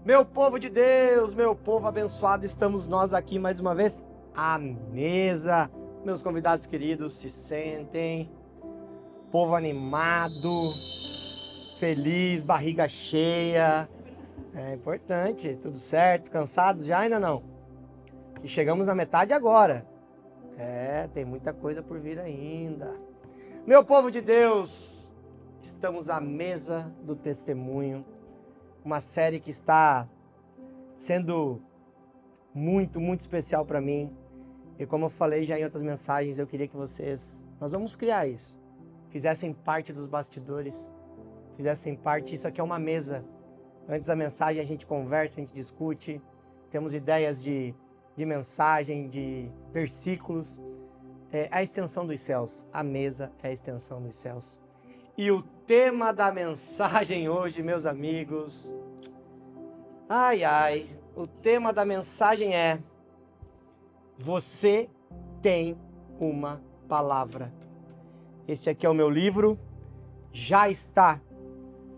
Meu povo de Deus, meu povo abençoado, estamos nós aqui mais uma vez à mesa. Meus convidados queridos, se sentem. Povo animado, feliz, barriga cheia. É importante, tudo certo? Cansados já? Ainda não? E chegamos na metade agora. Tem muita coisa por vir ainda. Meu povo de Deus, estamos à mesa do testemunho. Uma série que está sendo muito especial para mim. E como eu falei já em outras mensagens, eu queria que nós vamos criar isso, fizessem parte dos bastidores, fizessem parte, isso aqui é uma mesa. Antes da mensagem a gente conversa, a gente discute, temos ideias de mensagem, de versículos. É a extensão dos céus, a mesa é a extensão dos céus. E o tema da mensagem hoje, meus amigos, o tema da mensagem é: você tem uma palavra. Este aqui é o meu livro, já está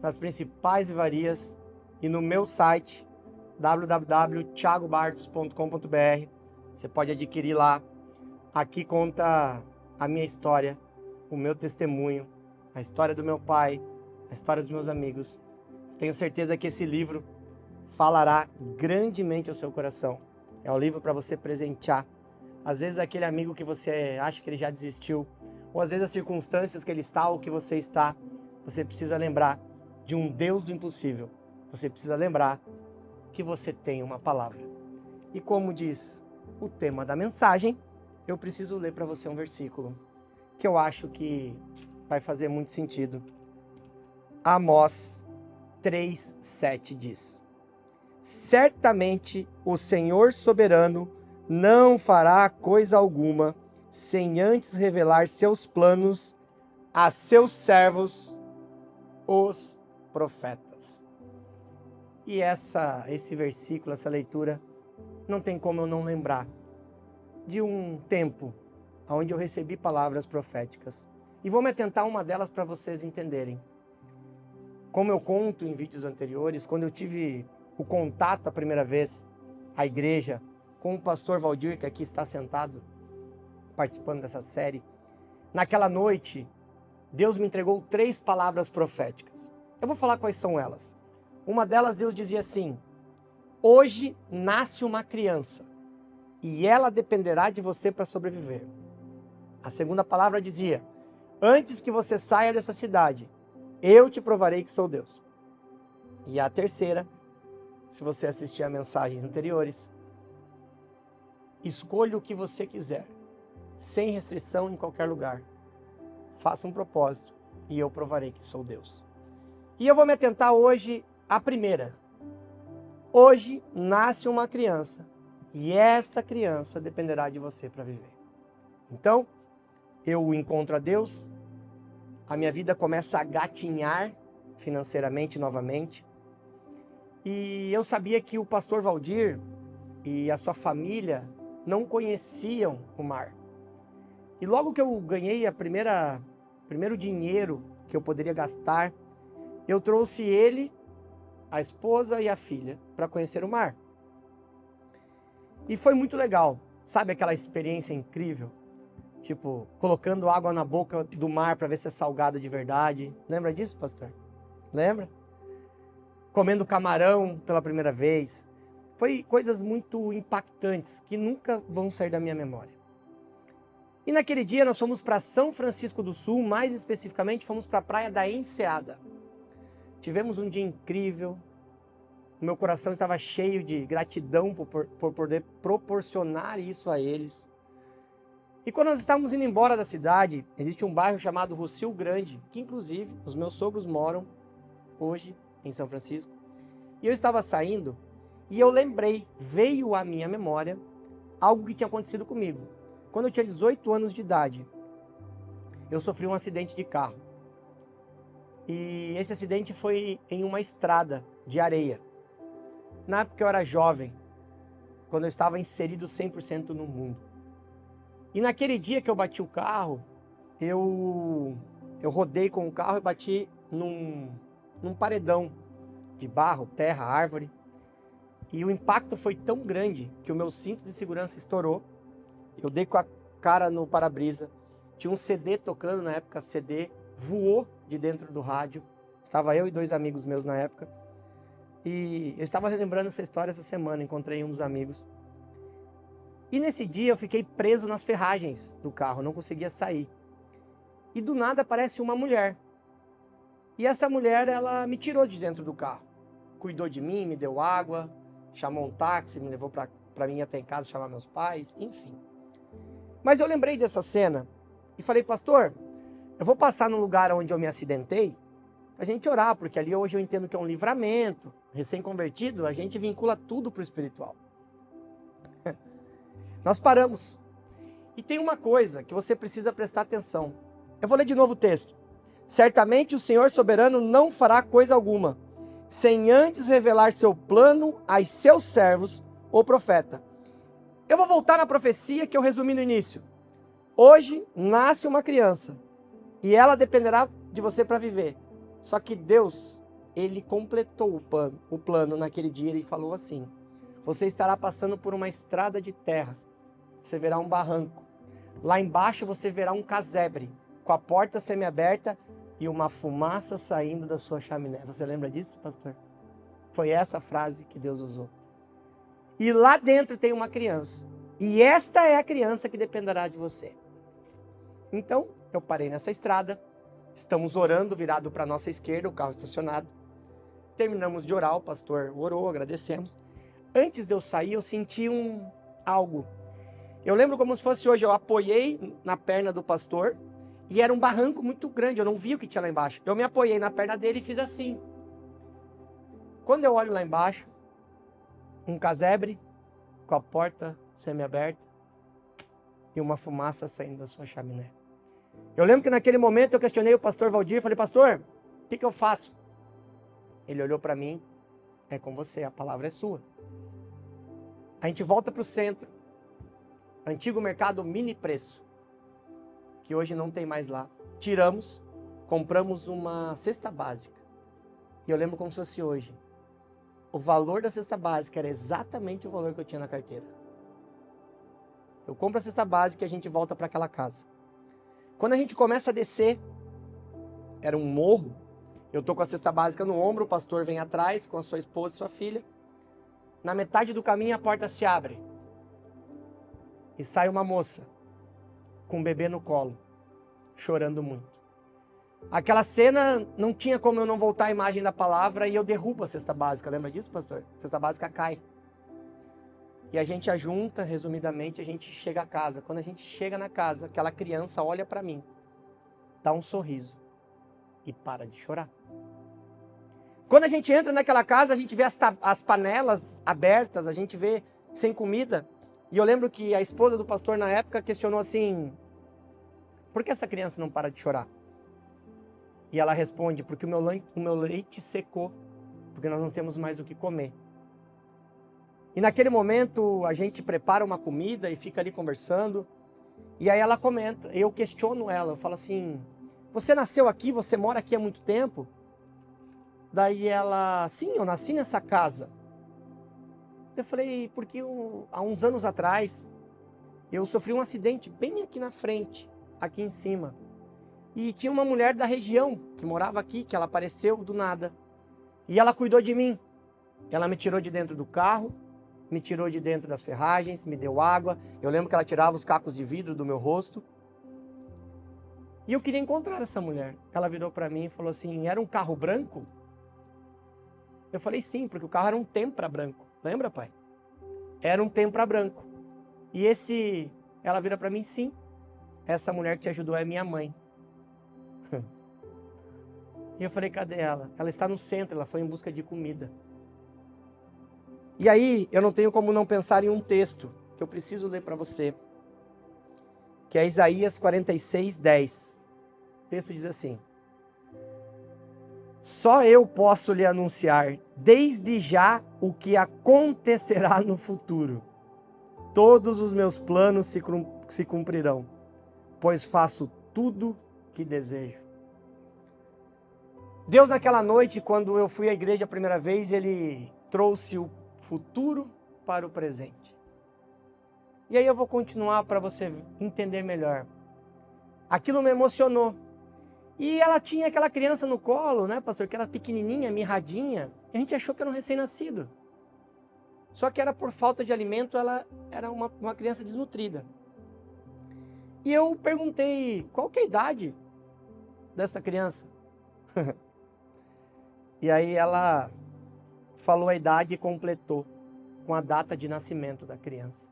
nas principais livrarias e no meu site www.thiagobartos.com.br. Você pode adquirir lá. Aqui conta a minha história, o meu testemunho, a história do meu pai, a história dos meus amigos. Tenho certeza que esse livro falará grandemente ao seu coração. É um livro para você presentear. Às vezes aquele amigo que você acha que ele já desistiu, ou às vezes as circunstâncias que ele está ou que você está, você precisa lembrar de um Deus do impossível. Você precisa lembrar que você tem uma palavra. E como diz o tema da mensagem, eu preciso ler para você um versículo que eu acho que vai fazer muito sentido. Amós 3:7 diz: certamente o Senhor soberano não fará coisa alguma sem antes revelar seus planos a seus servos, os profetas. E esse versículo, essa leitura, não tem como eu não lembrar de um tempo onde eu recebi palavras proféticas. E vou me atentar a uma delas para vocês entenderem. Como eu conto em vídeos anteriores, quando eu tive o contato a primeira vez à igreja com o pastor Valdir, que aqui está sentado, participando dessa série, naquela noite, Deus me entregou 3 palavras proféticas. Eu vou falar quais são elas. Uma delas, Deus dizia assim: hoje nasce uma criança e ela dependerá de você para sobreviver. A segunda palavra dizia: antes que você saia dessa cidade, eu te provarei que sou Deus. E a terceira, se você assistir a mensagens anteriores: escolha o que você quiser, sem restrição em qualquer lugar. Faça um propósito e eu provarei que sou Deus. E eu vou me atentar hoje à primeira. Hoje nasce uma criança e esta criança dependerá de você para viver. Então, eu encontro a Deus, a minha vida começa a gatinhar financeiramente novamente. E eu sabia que o pastor Valdir e a sua família não conheciam o mar. E logo que eu ganhei primeiro dinheiro que eu poderia gastar, eu trouxe ele, a esposa e a filha para conhecer o mar. E foi muito legal. Sabe aquela experiência incrível? Tipo, colocando água na boca do mar para ver se é salgado de verdade. Lembra disso, pastor? Lembra? Comendo camarão pela primeira vez. Foi coisas muito impactantes que nunca vão sair da minha memória. E naquele dia nós fomos para São Francisco do Sul, mais especificamente fomos para a praia da Enseada. Tivemos um dia incrível. O meu coração estava cheio de gratidão por poder proporcionar isso a eles. E quando nós estávamos indo embora da cidade, existe um bairro chamado Rocio Grande, que inclusive os meus sogros moram hoje em São Francisco. E eu estava saindo e eu lembrei, veio à minha memória algo que tinha acontecido comigo. Quando eu tinha 18 anos de idade, eu sofri um acidente de carro. E esse acidente foi em uma estrada de areia. Na época eu era jovem, quando eu estava inserido 100% no mundo. E naquele dia que eu bati o carro, eu rodei com o carro e bati num paredão de barro, terra, árvore. E o impacto foi tão grande que o meu cinto de segurança estourou. Eu dei com a cara no para-brisa. Tinha um CD tocando na época, CD voou de dentro do rádio. Estava eu e 2 amigos meus na época. E eu estava lembrando essa história essa semana, encontrei um dos amigos. E nesse dia eu fiquei preso nas ferragens do carro, não conseguia sair. E do nada aparece uma mulher. E essa mulher, ela me tirou de dentro do carro. Cuidou de mim, me deu água, chamou um táxi, me levou para mim até em casa chamar meus pais, enfim. Mas eu lembrei dessa cena e falei, pastor, eu vou passar no lugar onde eu me acidentei pra gente orar, porque ali hoje eu entendo que é um livramento. Recém-convertido, a gente vincula tudo pro espiritual. Nós paramos. E tem uma coisa que você precisa prestar atenção. Eu vou ler de novo o texto. Certamente o Senhor soberano não fará coisa alguma, sem antes revelar seu plano aos seus servos, o profeta. Eu vou voltar na profecia que eu resumi no início. Hoje nasce uma criança e ela dependerá de você para viver. Só que Deus, Ele completou o plano naquele dia. Ele falou assim, você estará passando por uma estrada de terra. Você verá um barranco. Lá embaixo você verá um casebre, com a porta semiaberta e uma fumaça saindo da sua chaminé. Você lembra disso, pastor? Foi essa a frase que Deus usou. E lá dentro tem uma criança. E esta é a criança que dependerá de você. Então, eu parei nessa estrada. Estamos orando, virado para a nossa esquerda, o carro estacionado. Terminamos de orar, o pastor orou, agradecemos. Antes de eu sair, eu senti algo. Eu lembro como se fosse hoje, eu apoiei na perna do pastor e era um barranco muito grande, eu não vi o que tinha lá embaixo. Eu me apoiei na perna dele e fiz assim. Quando eu olho lá embaixo, um casebre com a porta semi-aberta e uma fumaça saindo da sua chaminé. Eu lembro que naquele momento eu questionei o pastor Valdir, falei, pastor, o que eu faço? Ele olhou para mim, é com você, a palavra é sua. A gente volta para o centro, antigo mercado mini preço, que hoje não tem mais lá. Tiramos, compramos uma cesta básica. E eu lembro como se fosse hoje. O valor da cesta básica era exatamente o valor que eu tinha na carteira. Eu compro a cesta básica e a gente volta para aquela casa. Quando a gente começa a descer, era um morro, eu tô com a cesta básica no ombro, o pastor vem atrás com a sua esposa e sua filha. Na metade do caminho a porta se abre. E sai uma moça, com um bebê no colo, chorando muito. Aquela cena, não tinha como eu não voltar à imagem da palavra e eu derrubo a cesta básica. Lembra disso, pastor? A cesta básica cai. E a gente ajunta, resumidamente, a gente chega a casa. Quando a gente chega na casa, aquela criança olha para mim, dá um sorriso e para de chorar. Quando a gente entra naquela casa, a gente vê as panelas abertas, a gente vê sem comida. E eu lembro que a esposa do pastor na época questionou assim, por que essa criança não para de chorar? E ela responde, porque o meu leite secou, porque nós não temos mais o que comer. E naquele momento a gente prepara uma comida e fica ali conversando. E aí ela comenta, eu questiono ela, eu falo assim, você nasceu aqui, você mora aqui há muito tempo? Daí ela, sim, eu nasci nessa casa. Eu falei, porque há uns anos atrás, eu sofri um acidente bem aqui na frente, aqui em cima. E tinha uma mulher da região que morava aqui, que ela apareceu do nada. E ela cuidou de mim. Ela me tirou de dentro do carro, me tirou de dentro das ferragens, me deu água. Eu lembro que ela tirava os cacos de vidro do meu rosto. E eu queria encontrar essa mulher. Ela virou para mim e falou assim, era um carro branco? Eu falei sim, porque o carro era um Tempra branco. Lembra, pai? Era um Tempra branco. E ela vira para mim, sim. Essa mulher que te ajudou é minha mãe. E eu falei, cadê ela? Ela está no centro, ela foi em busca de comida. E aí, eu não tenho como não pensar em um texto que eu preciso ler para você, que é Isaías 46:10. O texto diz assim, só eu posso lhe anunciar desde já o que acontecerá no futuro. Todos os meus planos se cumprirão, pois faço tudo que desejo. Deus naquela noite, quando eu fui à igreja a primeira vez, Ele trouxe o futuro para o presente. E aí eu vou continuar para você entender melhor. Aquilo me emocionou. E ela tinha aquela criança no colo, né, pastor? Que era pequenininha, mirradinha. E a gente achou que era um recém-nascido. Só que era por falta de alimento, ela era uma criança desnutrida. E eu perguntei, qual que é a idade dessa criança? E aí ela falou a idade e completou com a data de nascimento da criança.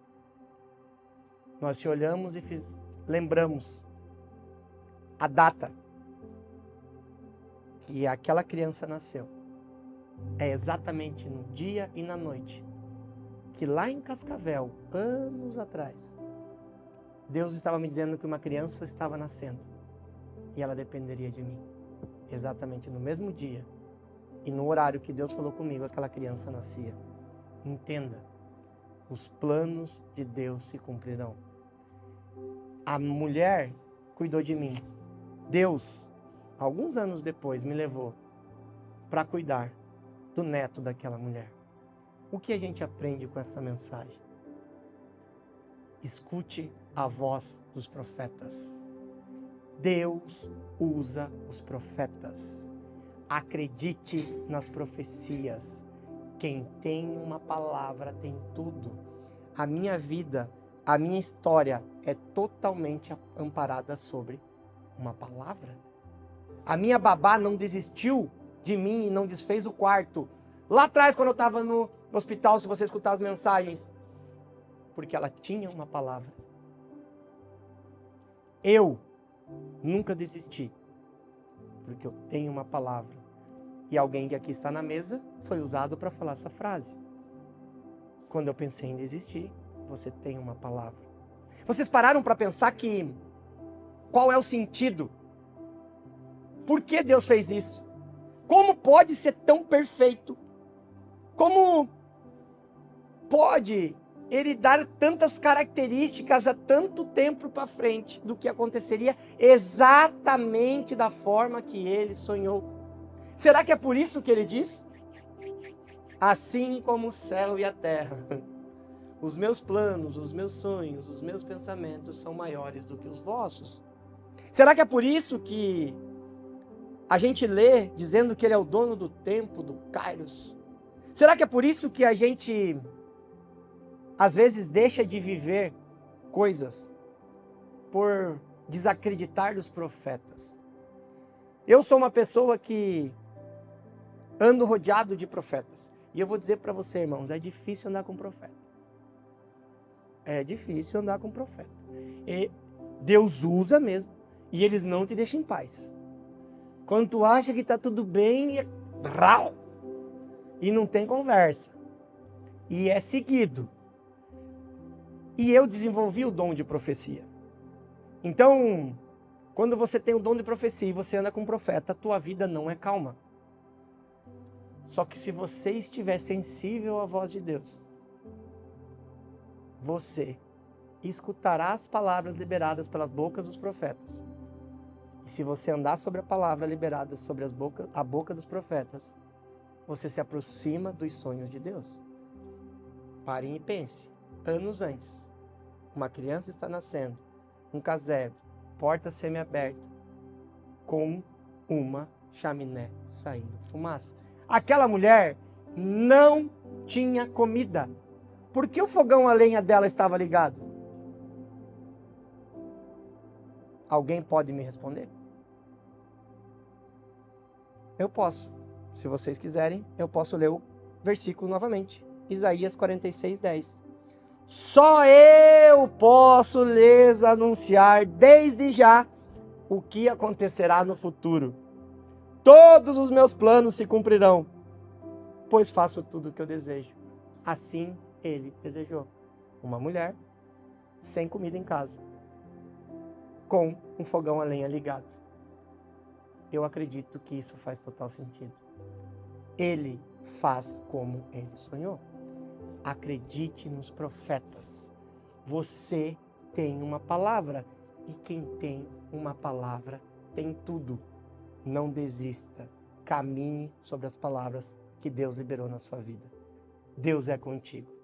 Nós se olhamos e lembramos a data que aquela criança nasceu. É exatamente no dia e na noite que lá em Cascavel, anos atrás, Deus estava me dizendo que uma criança estava nascendo e ela dependeria de mim. Exatamente no mesmo dia e no horário que Deus falou comigo, aquela criança nascia. Entenda, os planos de Deus se cumprirão. A mulher cuidou de mim. Deus, alguns anos depois, me levou para cuidar do neto daquela mulher. O que a gente aprende com essa mensagem? Escute a voz dos profetas. Deus usa os profetas. Acredite nas profecias. Quem tem uma palavra tem tudo. A minha vida, a minha história é totalmente amparada sobre uma palavra. A minha babá não desistiu de mim e não desfez o quarto. Lá atrás, quando eu estava no hospital, se você escutar as mensagens, porque ela tinha uma palavra. Eu nunca desisti, porque eu tenho uma palavra. E alguém que aqui está na mesa foi usado para falar essa frase. Quando eu pensei em desistir, você tem uma palavra. Vocês pararam para pensar qual é o sentido? Por que Deus fez isso? Como pode ser tão perfeito? Como pode Ele dar tantas características há tanto tempo para frente do que aconteceria exatamente da forma que Ele sonhou? Será que é por isso que Ele diz? Assim como o céu e a terra, os meus planos, os meus sonhos, os meus pensamentos são maiores do que os vossos. Será que é por isso que a gente lê dizendo que Ele é o dono do tempo, do Kairos? Será que é por isso que a gente, às vezes, deixa de viver coisas por desacreditar dos profetas? Eu sou uma pessoa que ando rodeado de profetas. E eu vou dizer para você, irmãos, é difícil andar com profeta. É difícil andar com profeta. E Deus usa mesmo. E eles não te deixam em paz. Quando tu acha que está tudo bem, e não tem conversa. E é seguido. E eu desenvolvi o dom de profecia. Então, quando você tem o dom de profecia e você anda com um profeta, a tua vida não é calma. Só que se você estiver sensível à voz de Deus, você escutará as palavras liberadas pelas bocas dos profetas. E se você andar sobre a palavra liberada sobre a boca dos profetas, você se aproxima dos sonhos de Deus. Pare e pense. Anos antes, uma criança está nascendo, um casebre, porta semi-aberta, com uma chaminé saindo fumaça. Aquela mulher não tinha comida. Por que o fogão a lenha dela estava ligado? Alguém pode me responder? Eu posso. Se vocês quiserem, eu posso ler o versículo novamente. Isaías 46:10. Só eu posso lhes anunciar desde já o que acontecerá no futuro. Todos os meus planos se cumprirão, pois faço tudo o que eu desejo. Assim ele desejou. Uma mulher sem comida em casa, com um fogão a lenha ligado. Eu acredito que isso faz total sentido. Ele faz como ele sonhou. Acredite nos profetas. Você tem uma palavra e quem tem uma palavra tem tudo. Não desista. Caminhe sobre as palavras que Deus liberou na sua vida. Deus é contigo.